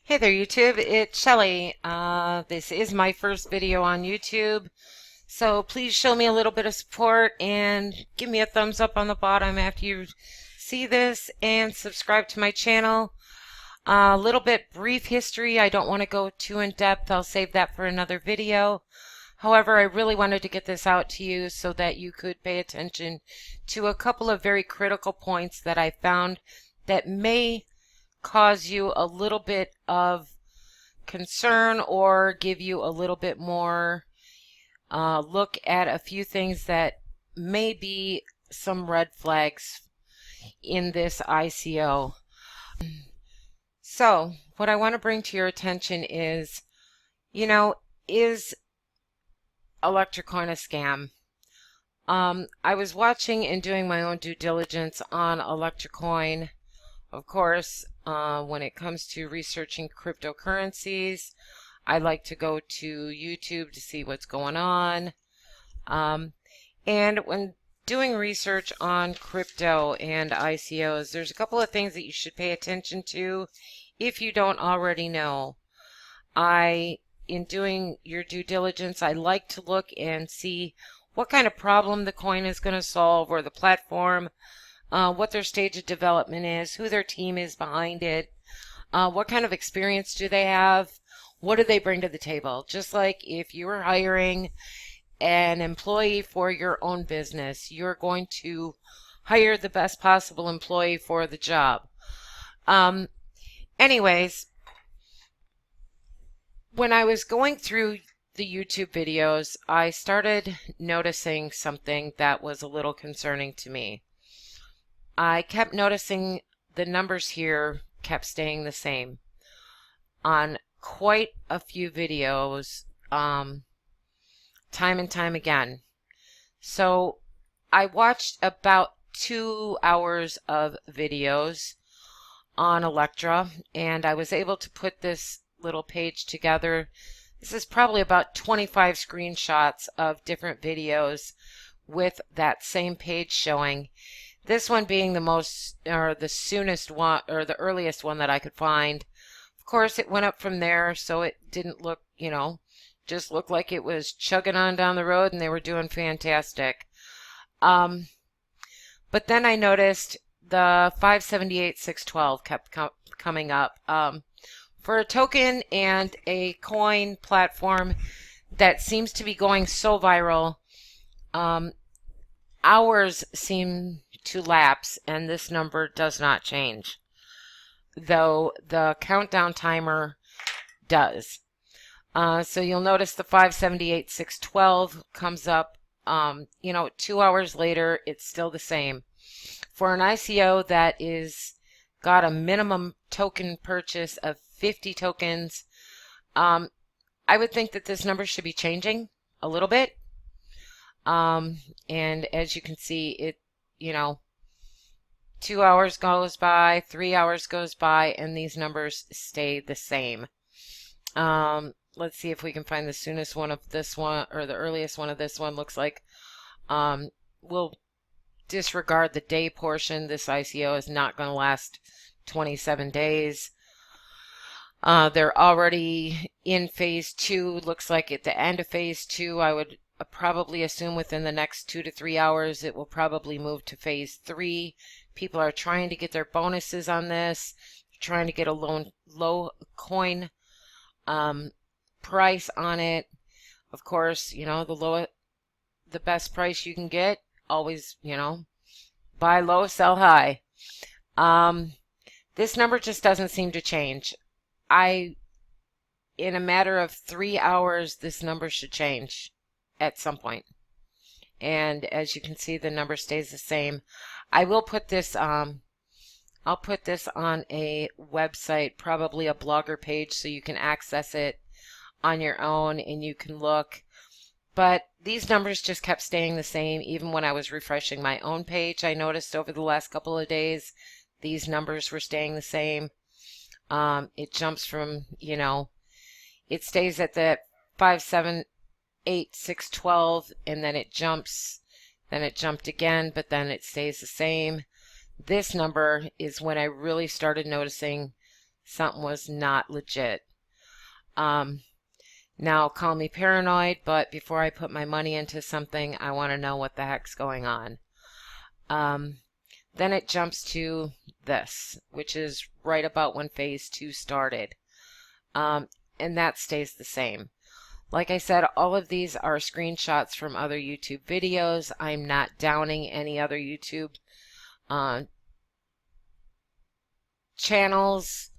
Hey there, YouTube. It's Shelly. This is my first video on YouTube, so please show me a little bit of support and give me a thumbs up on the bottom after you see this and subscribe to my channel. A little bit brief history. I don't want to go too in depth. I'll save that for another video. However, I really wanted to get this out to you so that you could pay attention to a couple of very critical points that I found that may cause you a little bit of concern or give you a little bit more look at a few things that may be some red flags in this ICO. So what I want to bring to your attention is, is Elektra a scam? I was watching and doing my own due diligence on Elektra. Of course, when it comes to researching cryptocurrencies, I like to go to YouTube to see what's going on. And when doing research on crypto and ICOs, there's a couple of things that you should pay attention to if you don't already know. In doing your due diligence, I like to look and see what kind of problem the coin is going to solve, or the platform, what their stage of development is, who their team is behind it, what kind of experience do they have, what do they bring to the table. Just like if you were hiring an employee for your own business, you're going to hire the best possible employee for the job. Anyways, when I was going through the YouTube videos, I started noticing something that was a little concerning to me. I kept noticing the numbers here kept staying the same on quite a few videos, time and time again. So I watched about 2 hours of videos on Elektra, and I was able to put this little page together. This is probably about 25 screenshots of different videos with that same page showing. This one being the most, or the soonest one, or the earliest one that I could find. Of course, it went up from there, so it didn't look, just looked like it was chugging on down the road and they were doing fantastic. But then I noticed the 578,612 kept coming up. For a token and a coin platform that seems to be going so viral, hours seem to lapse and this number does not change, though the countdown timer does. So you'll notice the 578,612 comes up, 2 hours later, it's still the same. For an ICO that is got a minimum token purchase of 50 tokens, I would think that this number should be changing a little bit. And as you can see, it, 2 hours goes by, 3 hours goes by, and these numbers stay the same. Let's see if we can find the soonest one of this one, or the earliest one of this one. Looks like we'll disregard the day portion. This ICO is not going to last 27 days. They're already in phase 2. Looks like at the end of phase 2, I would probably assume within the next 2 to 3 hours it will probably move to phase 3. People are trying to get their bonuses on this, trying to get a low coin price on it. Of course, the best price you can get, always, buy low, sell high. This number just doesn't seem to change. In a matter of 3 hours, this number should change at some point. And as you can see, the number stays the same. I will put this, I'll put this on a website, probably a blogger page, so you can access it on your own and you can look. But these numbers just kept staying the same. Even when I was refreshing my own page, I noticed over the last couple of days, these numbers were staying the same. It jumps from, it stays at the 578,612, and then it jumps, then it jumped again, but then it stays the same. This number is when I really started noticing something was not legit. Now, call me paranoid, but before I put my money into something, I want to know what the heck's going on. Then it jumps to this, which is right about when phase 2 started. And that stays the same. Like I said, all of these are screenshots from other YouTube videos. I'm not downing any other YouTube channels.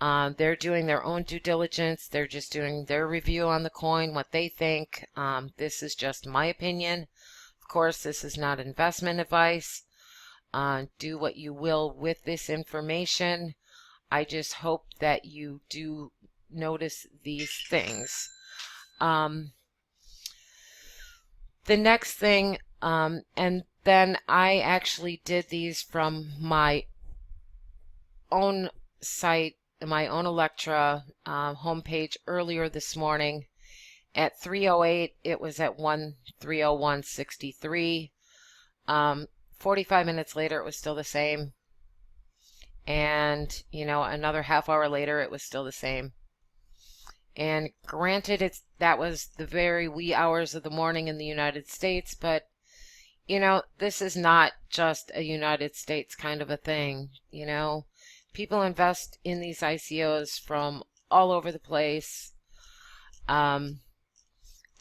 They're doing their own due diligence. They're just doing their review on the coin, what they think. This is just my opinion. Of course, this is not investment advice. Do what you will with this information. I just hope that you do notice these things. The next thing, and then I actually did these from my own site, my own Elektra homepage earlier this morning. At 3:08, it was at 3:01.63. 45 minutes later, it was still the same. And, another half hour later, it was still the same. And granted, that was the very wee hours of the morning in the United States, but, this is not just a United States kind of a thing, People invest in these ICOs from all over the place. And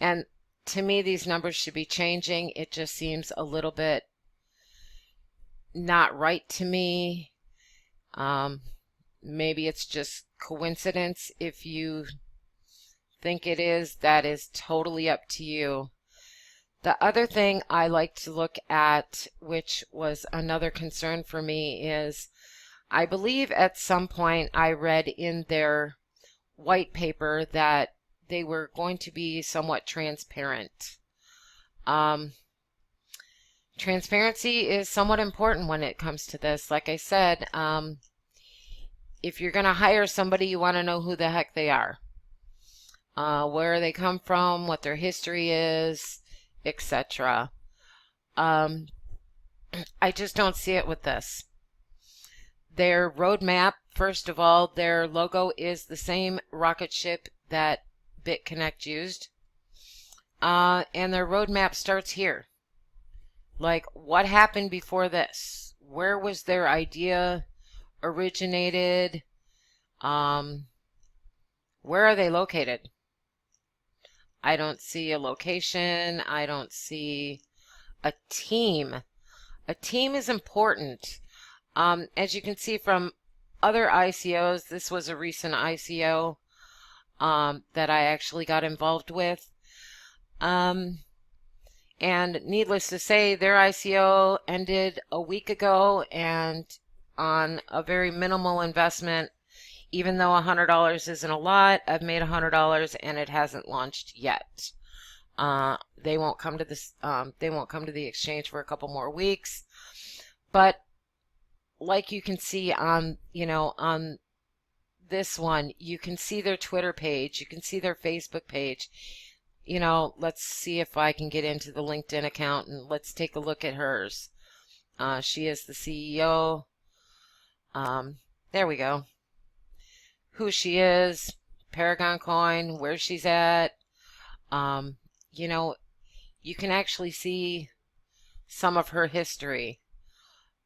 to me, these numbers should be changing. It just seems a little bit not right to me. Maybe it's just coincidence. If you think it is, that is totally up to you. The other thing I like to look at, which was another concern for me, is I believe at some point I read in their white paper that they were going to be somewhat transparent. Transparency is somewhat important when it comes to this. Like I said, if you're going to hire somebody, you want to know who the heck they are, where they come from, what their history is, etc. I just don't see it with this. Their roadmap, first of all, their logo is the same rocket ship that BitConnect used. And their roadmap starts here. Like, what happened before this? Where was their idea originated? Where are they located? I don't see a location. I don't see a team. A team is important. As you can see from other ICOs, this was a recent ICO that I actually got involved with. And needless to say, their ICO ended a week ago, and on a very minimal investment. Even though $100 isn't a lot, I've made $100 and it hasn't launched yet. They won't come to this. They won't come to the exchange for a couple more weeks. But like you can see on on this one, you can see their Twitter page, you can see their Facebook page. Let's see if I can get into the LinkedIn account and let's take a look at hers. She is the CEO. There we go. Who she is, Paragon coin, where she's at. You can actually see some of her history.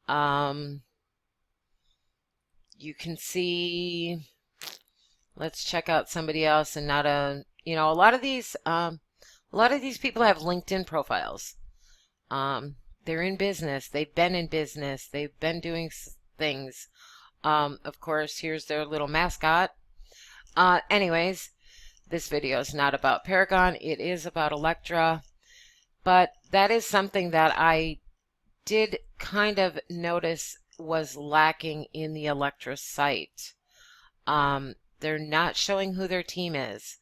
You can see, let's check out somebody else, and not a lot of these people have LinkedIn profiles. They're in business, they've been in business, they've been doing things. Of course, here's their little mascot. Anyways, this video is not about Paragon. It is about Elektra. But that is something that I did kind of notice was lacking in the Elektra site. They're not showing who their team is.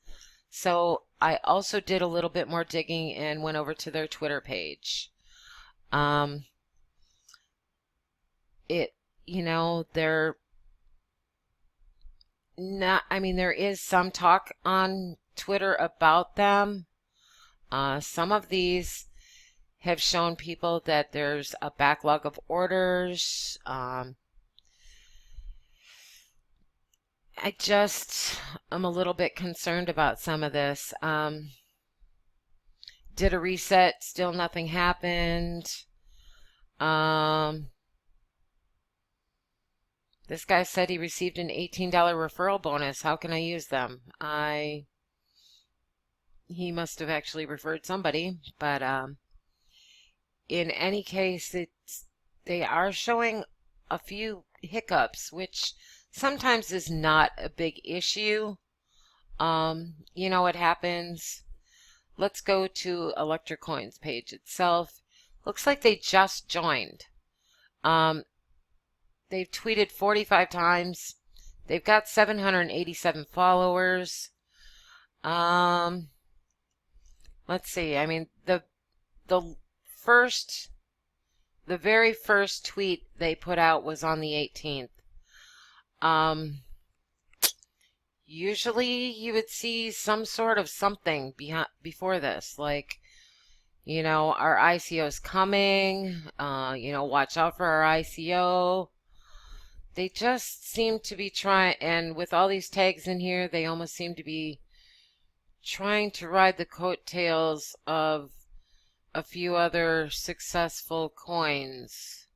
So I also did a little bit more digging and went over to their Twitter page. They're not, there is some talk on Twitter about them. Some of these have shown people that there's a backlog of orders. I just am a little bit concerned about some of this. Did a reset, still nothing happened. This guy said he received an $18 referral bonus. How can I use them? He must have actually referred somebody, but in any case, they are showing a few hiccups, which sometimes is not a big issue. You know what happens? Let's go to Elektra Coins page itself. Looks like they just joined. They've tweeted 45 times. They've got 787 followers. Let's see. I mean, the very first tweet they put out was on the 18th. Usually you would see some sort of something before this, like, you know, our ICO's coming, you know, watch out for our ICO. They just seem to be trying, and with all these tags in here, they almost seem to be trying to ride the coattails of a few other successful coins.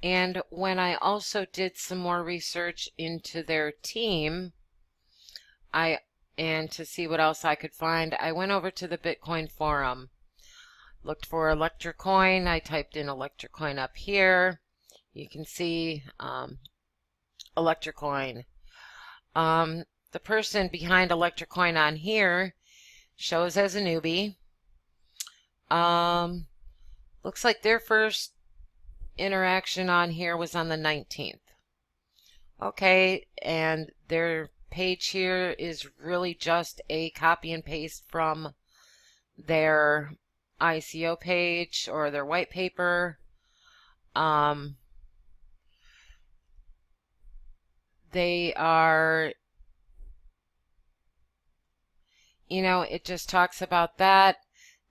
And when I also did some more research into their team, and to see what else I could find, I went over to the Bitcoin forum, looked for Elektra Coin. I typed in Elektra Coin up here. You can see Elektra Coin. The person behind Elektra Coin on here shows as a newbie. Looks like their first interaction on here was on the 19th. Okay, and their page here is really just a copy and paste from their ICO page or their white paper. They are, you know, it just talks about that.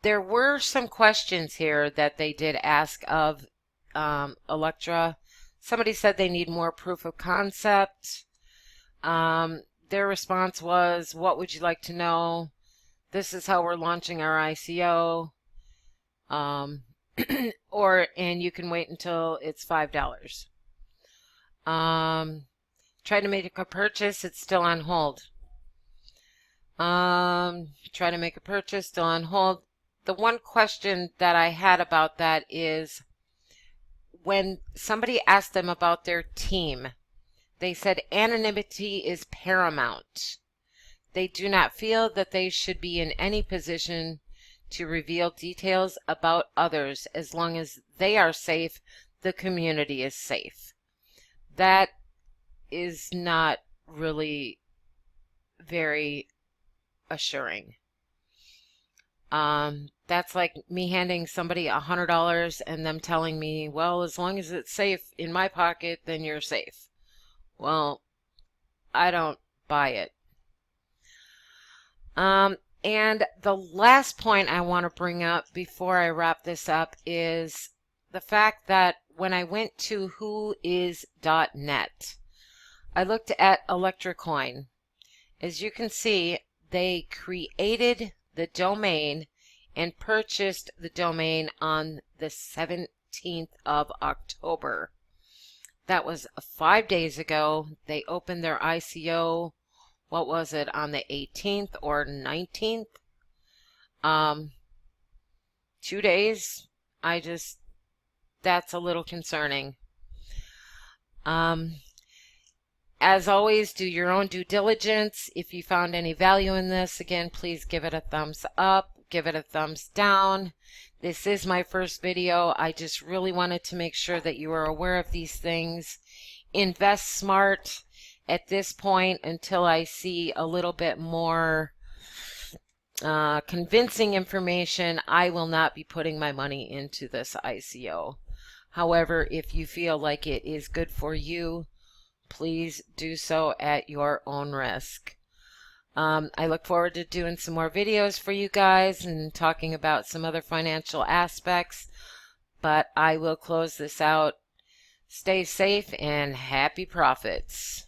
There were some questions here that they did ask of Elektra. Somebody said they need more proof of concept. Their response was, what would you like to know? This is how we're launching our ICO. And you can wait until it's $5. Try to make a purchase, it's still on hold. Try to make a purchase, still on hold. The one question that I had about that is when somebody asked them about their team, they said anonymity is paramount. They do not feel that they should be in any position to reveal details about others. As long as they are safe, the community is safe. That is not really very assuring. That's like me handing somebody $100 and them telling me, well, as long as it's safe in my pocket, then you're safe. Well, I don't buy it. And the last point I want to bring up before I wrap this up is the fact that when I went to whois.net, I looked at Elektra Coin. As you can see, they created the domain and purchased the domain on the 17th of October. That was 5 days ago. They opened their ICO, what was it, on the 18th or 19th? 2 days. That's a little concerning. As always, do your own due diligence. If you found any value in this, again, please give it a thumbs up, give it a thumbs down. This is my first video. I just really wanted to make sure that you are aware of these things. Invest smart at this point until I see a little bit more convincing information. I will not be putting my money into this ICO. However, if you feel like it is good for you, please do so at your own risk. I look forward to doing some more videos for you guys and talking about some other financial aspects, but I will close this out Stay safe and happy profits.